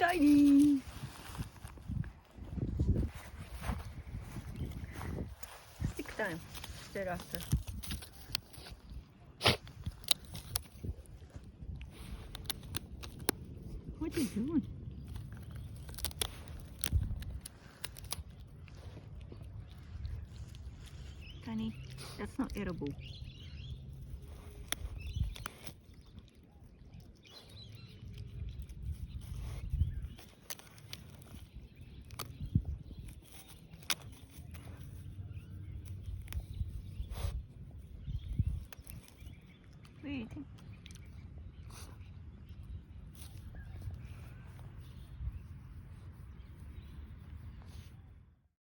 Tiny. Stick time. Thereafter. What are you doing? Tiny, that's not edible. What do you think?